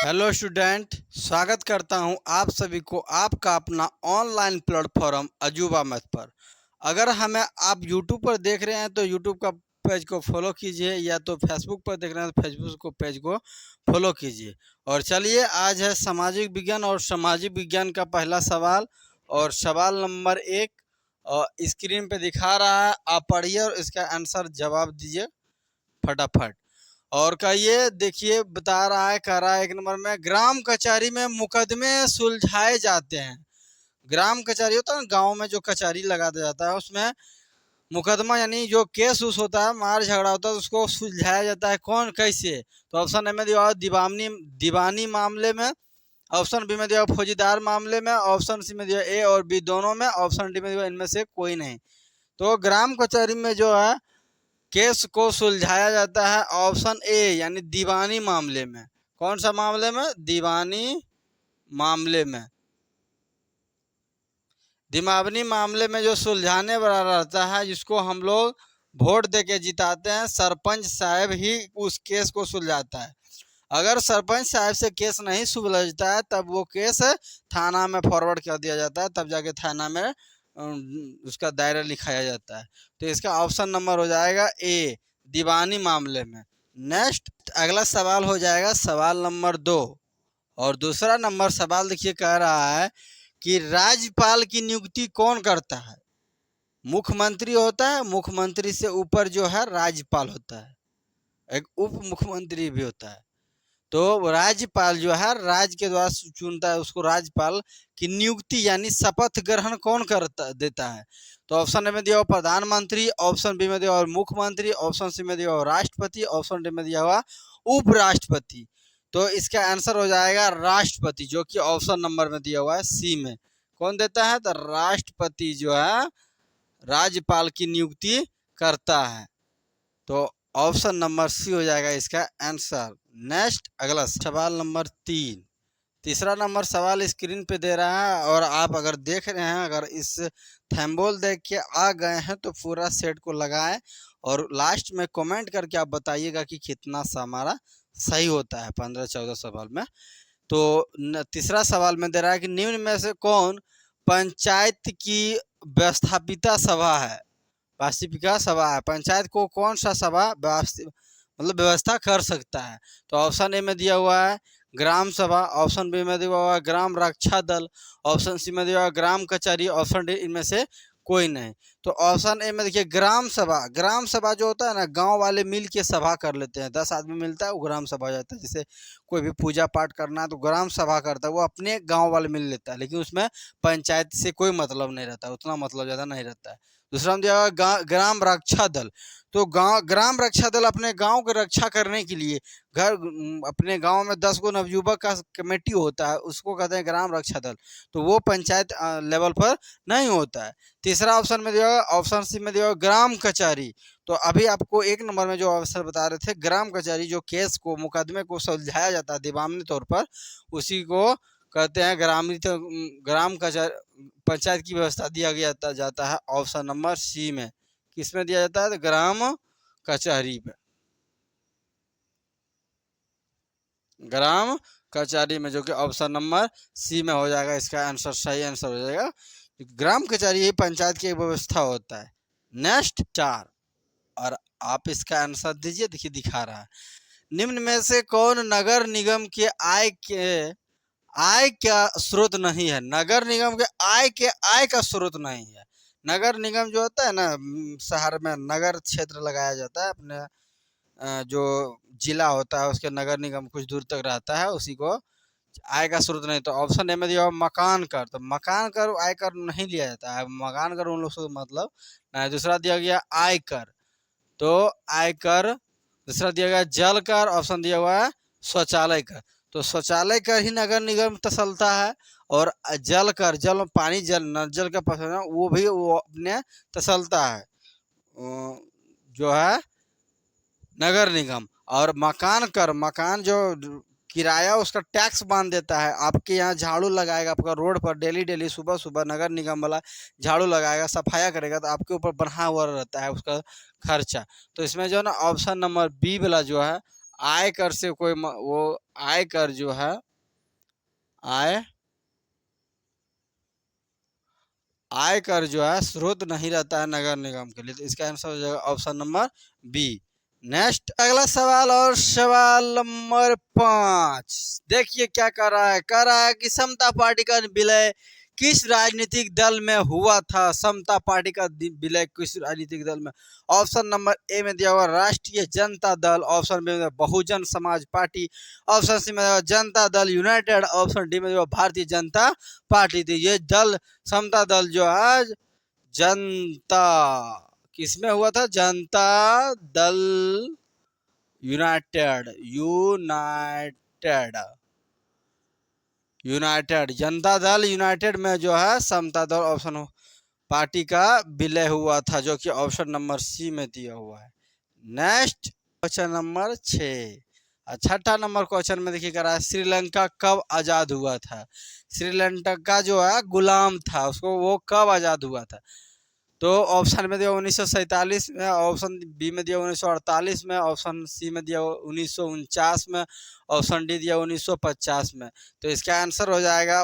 Hello student, स्वागत करता हूं आप सभी को आपका अपना ऑनलाइन प्लेटफॉर्म अजूबा मैथ पर। अगर हमें आप यूट्यूब पर देख रहे हैं तो यूट्यूब का पेज को फॉलो कीजिए, या तो फेसबुक पर देख रहे हैं तो फेसबुक को पेज को फॉलो कीजिए। और चलिए, आज है सामाजिक विज्ञान और सामाजिक विज्ञान का पहला सवाल। और सवाल नंबर 1 स्क्रीन पे दिखा रहा है, आप पढ़िए और इसका आंसर जवाब दीजिए फटाफट। और कहिए, देखिए बता रहा है, कह रहा है 1 नंबर में, ग्राम कचहरी में मुकदमे सुलझाए जाते हैं। ग्राम कचहरी होता है ना, गांव में जो कचहरी लगा दिया जाता है, उसमें मुकदमा यानी जो केस उस होता है, मार झगड़ा होता है, उसको सुलझाया जाता है। कौन, कैसे? तो ऑप्शन ए में दिया दीवानी दीवानी मामले में, ऑप्शन बी में दिया फौजीदार मामले में, ऑप्शन सी में दिया ए और बी दोनों में, ऑप्शन डी में दिया इनमें से कोई नहीं। तो ग्राम कचहरी में जो है केस को सुलझाया जाता है ऑप्शन ए यानी दीवानी मामले में। कौन सा मामले में? दीवानी मामले में। दीवानी मामले में जो सुलझाने वाला रहता है, जिसको हम लोग वोट दे के जिताते हैं, सरपंच साहब ही उस केस को सुलझाता है। अगर सरपंच साहब से केस नहीं सुलझता है, तब वो केस थाना में फॉरवर्ड कर दिया जाता है, तब जाके थाना में उसका दायरा लिखाया जाता है। तो इसका ऑप्शन नंबर हो जाएगा ए, दीवानी मामले में। नेक्स्ट अगला सवाल हो जाएगा सवाल नंबर 2। और दूसरा नंबर सवाल देखिए, कह रहा है कि राज्यपाल की नियुक्ति कौन करता है? मुख्यमंत्री होता है, मुख्यमंत्री से ऊपर जो है राज्यपाल होता है, एक उप मुख्यमंत्री भी होता है। तो राज्यपाल जो है राज्य के द्वारा चुनता है, उसको राज्यपाल की नियुक्ति यानी शपथ ग्रहण कौन करता देता है? तो ऑप्शन ए में दिया हुआ प्रधानमंत्री, ऑप्शन बी में दिया हुआ मुख्यमंत्री, ऑप्शन सी में दिया हुआ राष्ट्रपति, ऑप्शन डी में दिया हुआ उपराष्ट्रपति। तो इसका आंसर हो जाएगा राष्ट्रपति, जो कि ऑप्शन नंबर में दिया हुआ है सी में। कौन देता है? तो राष्ट्रपति जो है राज्यपाल की नियुक्ति करता है। तो ऑप्शन नंबर सी हो जाएगा इसका आंसर। नेक्स्ट अगला सवाल नंबर 3। तीसरा नंबर सवाल स्क्रीन पे दे रहा है, और आप अगर देख रहे हैं, अगर इस थैम्बोल देख के आ गए हैं तो पूरा सेट को लगाएं, और लास्ट में कमेंट करके आप बताइएगा कि कितना सा हमारा सही होता है 15-14 सवाल में। तो तीसरा सवाल में दे रहा है कि निम्न में से कौन पंचायत की व्यवस्थापिका सभा है? वास्तविका सभा है। पंचायत को कौन सा सभा मतलब व्यवस्था कर सकता है? तो ऑप्शन ए में दिया हुआ है ग्राम सभा, ऑप्शन बी में दिया हुआ है ग्राम रक्षा दल, ऑप्शन सी में दिया हुआ है ग्राम कचहरी, ऑप्शन डी इनमें से कोई नहीं। तो ऑप्शन ए में देखिए ग्राम सभा। ग्राम सभा जो होता है ना, गांव वाले मिल के सभा कर लेते हैं, 10 आदमी मिलता है, वो ग्राम सभा हो जाता है। जैसे कोई भी पूजा पाठ करना है तो ग्राम सभा करता है, वो अपने गांव वाले मिल लेता है, लेकिन उसमें पंचायत से कोई मतलब नहीं रहता, उतना मतलब ज़्यादा नहीं रहता है। दूसरा में दिया हुआ ग्राम रक्षा दल। तो ग्राम रक्षा दल अपने गांव की रक्षा करने के लिए अपने गांव में 10 गो नवयुवक का कमेटी होता है, उसको कहते हैं ग्राम रक्षा दल। तो वो पंचायत लेवल पर नहीं होता है। तीसरा ऑप्शन में दिया, ऑप्शन सी में दिया ग्राम कचहरी। तो अभी आपको 1 नंबर में जो अवसर बता रहे थे, ग्राम कचहरी, जो केस को मुकदमे को सुलझाया जाता है दीवानी तौर पर, उसी को कहते हैं ग्राम कचहरी, पंचायत की व्यवस्था दिया गया जाता है ऑप्शन नंबर सी में। किस में दिया जाता है? तो ग्राम कचहरी में। ग्राम कचहरी में, जो कि ऑप्शन नंबर सी में हो जाएगा इसका आंसर, सही आंसर हो जाएगा। ग्राम कचहरी ही पंचायत की व्यवस्था होता है। नेक्स्ट 4, और आप इसका आंसर दीजिए। देखिए दिखा रहा है, निम्न में से कौन नगर निगम के आय का स्रोत नहीं है? नगर निगम के आय का स्रोत नहीं है। नगर निगम जो होता है ना, शहर में नगर क्षेत्र लगाया जाता है, अपने जो जिला होता है उसके नगर निगम कुछ दूर तक रहता है, उसी को आय का स्रोत नहीं। तो ऑप्शन ए में दिया मकान कर। तो मकान कर आय कर नहीं लिया जाता है, मकान कर उन लोग से मतलब नहीं। दूसरा दिया गया आयकर, तो आयकर। दूसरा दिया गया जल कर, ऑप्शन दिया हुआ है शौचालय कर। तो शौचालय कर ही नगर निगम तसलता है, और जल कर, जल पानी, जल नल जल का पसंद वो भी वो अपने तसलता है जो है नगर निगम। और मकान कर, मकान जो किराया उसका टैक्स बांध देता है। आपके यहाँ झाड़ू लगाएगा, आपका रोड पर डेली डेली सुबह सुबह नगर निगम वाला झाड़ू लगाएगा, सफाया करेगा, तो आपके ऊपर बना हुआ रहता है उसका खर्चा। तो इसमें जो है ना, ऑप्शन नंबर बी वाला जो है आयकर से कोई वो आयकर जो है आयकर जो है स्रोत नहीं रहता है नगर निगम के लिए। तो इसका आंसर हो जाएगा ऑप्शन नंबर बी। नेक्स्ट अगला सवाल और सवाल नंबर 5। देखिए क्या कर रहा है कि समता पार्टी का विलय किस राजनीतिक दल में हुआ था। समता पार्टी का विलय किस राजनीतिक दल में। ऑप्शन नंबर ए में दिया हुआ राष्ट्रीय जनता दल, ऑप्शन बी में Bahujan Samaj party, option C में Janata Dal United, option D में दिया भारतीय जनता पार्टी थी। ये दल समता दल जो आज जनता किसमें हुआ था, जनता दल यूनाइटेड जनता दल यूनाइटेड में जो है समता दल ऑप्शन पार्टी का विलय हुआ था, जो कि ऑप्शन नंबर सी में दिया हुआ है। Next question number 6। छठा नंबर क्वेश्चन में देखिए कह रहा है श्रीलंका कब आजाद हुआ था। श्रीलंका जो है गुलाम था, उसको वो कब आजाद हुआ था। तो ऑप्शन में दिया 1947 में, ऑप्शन बी में दिया 1948 में, ऑप्शन सी में दिया 1949 में, ऑप्शन डी दिया 1950 में। तो इसका आंसर हो जाएगा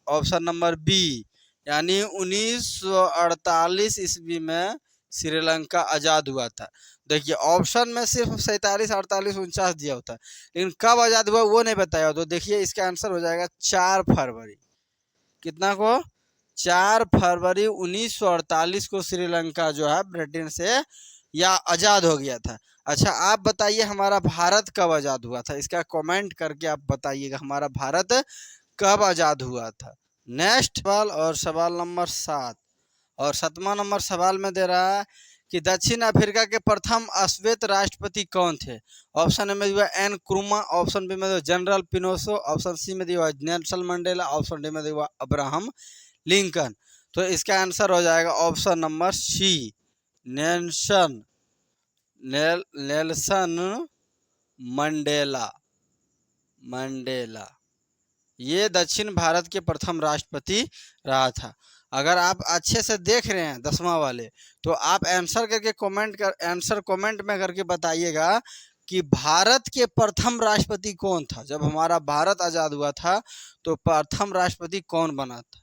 ऑप्शन नंबर बी, यानी 1948 ईस्वी में श्रीलंका आज़ाद हुआ था। देखिए ऑप्शन में सिर्फ 47, 48, 49 दिया होता है, लेकिन कब आज़ाद हुआ वो नहीं बताया। तो देखिए इसका आंसर हो जाएगा 4 फरवरी। कितना को, 4 फरवरी 1948 को श्रीलंका जो है ब्रिटेन से या आज़ाद हो गया था। अच्छा आप बताइए हमारा भारत कब आज़ाद हुआ था, इसका कमेंट करके आप बताइएगा हमारा भारत कब आज़ाद हुआ था। नेक्स्ट सवाल और सवाल नंबर 7 और 7वां नंबर सवाल में दे रहा है कि दक्षिण अफ्रीका के प्रथम अश्वेत राष्ट्रपति कौन थे। ऑप्शन ए में दिया एन क्रूमा, ऑप्शन बी में दिया जनरल पिनोशो, ऑप्शन सी में दिया नेल्सन मंडेला, ऑप्शन डी में दिया अब्राहम लिंकन। तो इसका आंसर हो जाएगा option number C, Nelson Mandela. ये दक्षिण भारत के प्रथम राष्ट्रपति रहा था। अगर आप अच्छे से देख रहे हैं 10वां वाले, तो आप आंसर कमेंट में करके बताइएगा कि भारत के प्रथम राष्ट्रपति कौन था। जब हमारा भारत आज़ाद हुआ था तो प्रथम राष्ट्रपति कौन बना था।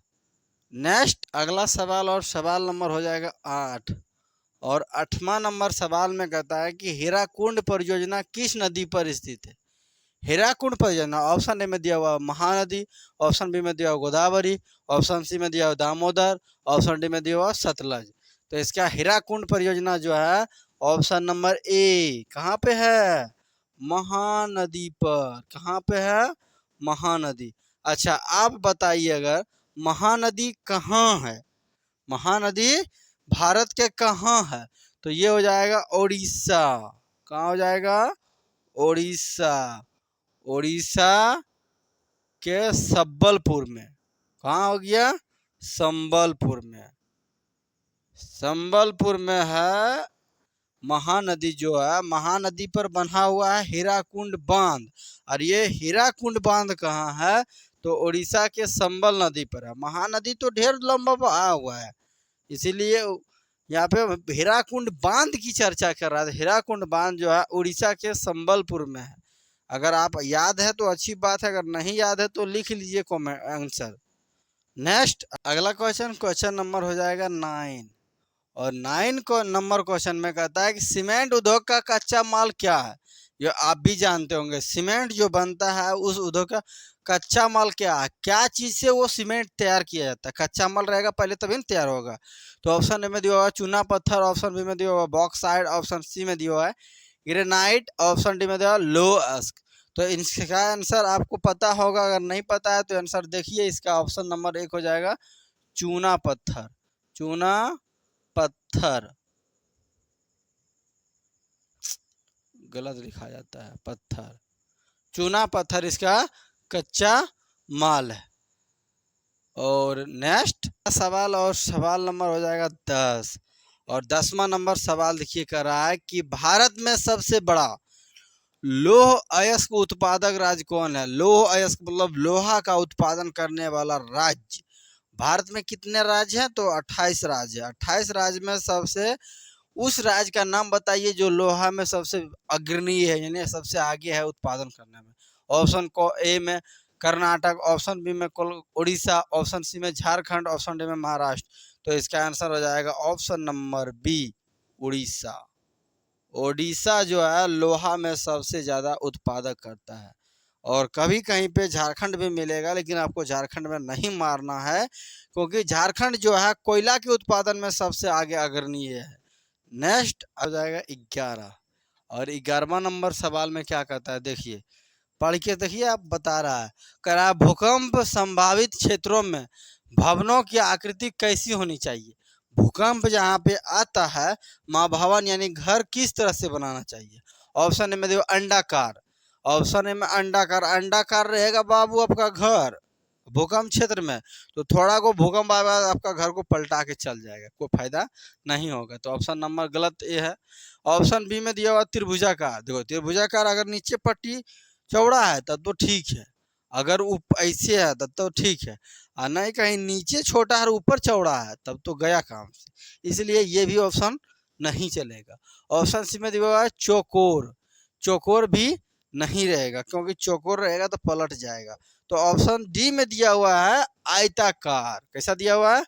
नेक्स्ट अगला सवाल और सवाल नंबर हो जाएगा 8 और 8वां नंबर सवाल में कहता है कि हीराकुंड परियोजना किस नदी पर स्थित है। हीराकुंड परियोजना ऑप्शन ए में दिया हुआ महानदी, ऑप्शन बी में दिया हुआ गोदावरी, ऑप्शन सी में दिया हुआ दामोदर, ऑप्शन डी में दिया हुआ सतलज। तो इसका हीराकुंड परियोजना जो है ऑप्शन नंबर ए कहाँ पे है, महानदी पर। कहाँ पे है, महानदी। अच्छा आप बताइए अगर महानदी कहाँ है, महानदी भारत के कहाँ है। तो ये हो जाएगा उड़ीसा। कहाँ हो जाएगा, उड़ीसा के संबलपुर में। कहाँ हो गया, संबलपुर में है महानदी। जो है महानदी पर बना हुआ है हीराकुंड बांध। और ये हीराकुंड बांध कहाँ है, तो उड़ीसा के संबल नदी पर है। महानदी तो ढेर लंबा बहा हुआ है, इसीलिए यहाँ पे हीराकुंड बांध की चर्चा कर रहा है। हीराकुंड बांध जो है उड़ीसा के संबलपुर में है। अगर आप याद है तो अच्छी बात है, अगर नहीं याद है तो लिख लीजिए कमेंट आंसर। नेक्स्ट अगला क्वेश्चन नंबर हो जाएगा 9 और 9 नंबर क्वेश्चन में कहता है कि सीमेंट उद्योग का कच्चा माल क्या है। ये आप भी जानते होंगे, सीमेंट जो बनता है उस उद्योग का कच्चा माल क्या है, क्या चीज़ से वो सीमेंट तैयार किया जाता है। कच्चा माल रहेगा पहले तभी न तैयार होगा। तो ऑप्शन ए में दिया हुआ चूना पत्थर, ऑप्शन बी में दिया हुआ बॉक्साइट, ऑप्शन सी में दिया हुआ है ग्रेनाइट, ऑप्शन डी में दिया हुआ लोहस्क। तो इसका आंसर आपको पता होगा, अगर नहीं पता है तो आंसर देखिए। इसका ऑप्शन नंबर 1 हो जाएगा चूना पत्थर। गलत लिखा जाता है, पत्थर। चूना पत्थर इसका कच्चा माल है। और नेक्स्ट सवाल और सवाल नंबर हो जाएगा 10 और 10वां नंबर सवाल देखिए कर रहा है कि भारत में सबसे बड़ा लौह अयस्क उत्पादक राज्य कौन है। लौह अयस्क मतलब लोहा का उत्पादन करने वाला राज्य। भारत में कितने राज्य हैं, तो 28 राज्य है। 28 राज्य में सबसे उस राज्य का नाम बताइए जो लोहा में सबसे अग्रणीय है, यानी सबसे आगे है उत्पादन करने में। ऑप्शन को ए में कर्नाटक, ऑप्शन बी में उड़ीसा, ऑप्शन सी में झारखंड, ऑप्शन डी में महाराष्ट्र। तो इसका आंसर हो जाएगा option number B, Orissa. Odisha जो है लोहा में सबसे ज़्यादा उत्पादक करता है। और कभी कहीं पे झारखंड भी मिलेगा, लेकिन आपको झारखंड में नहीं मारना है, क्योंकि झारखंड जो है कोयला के उत्पादन में सबसे आगे अग्रणीय है। नेक्स्ट आ जाएगा 11, और 11वां नंबर सवाल में क्या कहता है, देखिए पढ़ के देखिए, आप बता रहा है, कह रहा है भूकंप संभावित क्षेत्रों में भवनों की आकृति कैसी होनी चाहिए। भूकंप जहाँ पे आता है, माँ भवन यानी घर किस तरह से बनाना चाहिए। ऑप्शन ए में देखो अंडाकार, ऑप्शन ए में अंडाकार, अंडाकार रहेगा बाबू आपका घर भूकंप क्षेत्र में, तो थोड़ा को भूकंप आएगा आपका घर को पलटा के चल जाएगा, कोई फायदा नहीं होगा। तो ऑप्शन नंबर गलत ए है। ऑप्शन बी में दिया हुआ त्रिभुजाकार, देखो त्रिभुजाकार अगर नीचे पट्टी चौड़ा है तब तो ठीक है, अगर ऐसे है तब तो ठीक है, और नहीं कहीं नीचे छोटा है ऊपर चौड़ा है तब तो गया काम से, इसलिए ये भी ऑप्शन नहीं चलेगा। ऑप्शन सी में दिया हुआ है चौकोर, चौकोर भी नहीं रहेगा, क्योंकि चौकोर रहेगा तो पलट जाएगा। तो ऑप्शन डी में दिया हुआ है आयताकार, कैसा दिया हुआ है,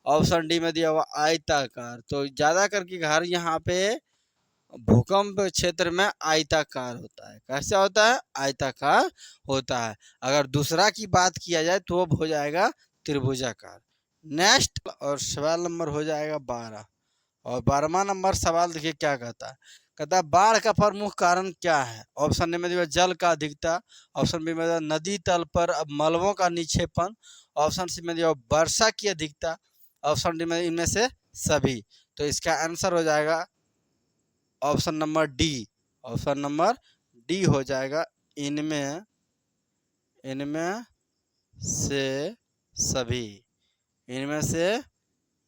ऑप्शन डी में दिया हुआ आयताकार। तो ज़्यादा करके घर यहाँ पे भूकंप क्षेत्र में आयताकार होता है। कैसा होता है, आयताकार होता है। अगर दूसरा की बात किया जाए तो वो हो जाएगा त्रिभुजाकार। नेक्स्ट और सवाल नंबर हो जाएगा 12, और 12वां नंबर सवाल देखिए क्या कहता है, कहता है बाढ़ का प्रमुख कारण क्या है। ऑप्शन ए में दिया जल का अधिकता, ऑप्शन बी में दिया नदी तल पर मलबों का निक्षेपण, ऑप्शन सी में दिया वर्षा की अधिकता, ऑप्शन डी में इनमें से सभी। तो इसका आंसर हो जाएगा option number D, option number D हो जाएगा, इनमें से सभी, इनमें से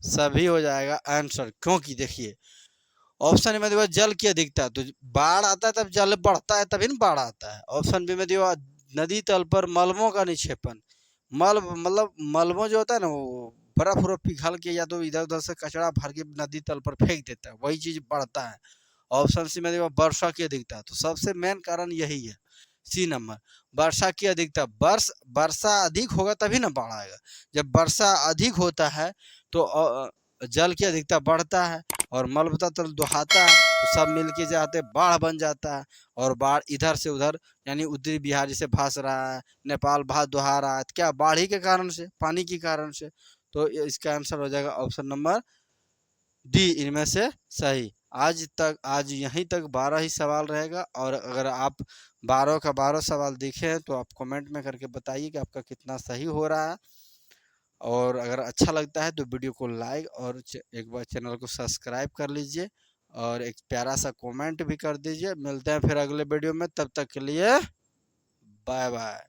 सभी हो जाएगा आंसर। क्योंकि देखिए ऑप्शन में देखो जल की अधिकता, तो बाढ़ आता है तब जल बढ़ता है तभी ना बाढ़ आता है। ऑप्शन बी में देखो नदी तल पर मलबों का निक्षेपण, मतलब मलबों जो होता है ना, वो बर्फ उर्फ पिघल के या तो इधर उधर से कचरा भर के नदी तल पर फेंक देता है, वही चीज बढ़ता है। ऑप्शन सी में देखो वर्षा की अधिकता, तो सबसे मेन कारण यही है, सी नंबर वर्षा की अधिकता। वर्षा अधिक होगा तभी ना बाढ़ आएगा, जब वर्षा अधिक होता है तो जल की अधिकता बढ़ता है और मलबता तल दुहाता है, तो सब मिल के जाते बाढ़ बन जाता है, और बाढ़ इधर से उधर यानी उत्तरी बिहार जैसे भास रहा है, नेपाल भास दुहा रहा है, क्या बाढ़ के कारण से, पानी के कारण से। तो इसका आंसर हो जाएगा ऑप्शन नंबर डी, इनमें से सही। आज यहीं तक 12 ही सवाल रहेगा, और अगर आप 12 का 12 सवाल देखे हैं तो आप कमेंट में करके बताइए कि आपका कितना सही हो रहा है। और अगर अच्छा लगता है तो वीडियो को लाइक और एक बार चैनल को सब्सक्राइब कर लीजिए, और एक प्यारा सा कमेंट भी कर दीजिए। मिलते हैं फिर अगले वीडियो में, तब तक के लिए बाय बाय।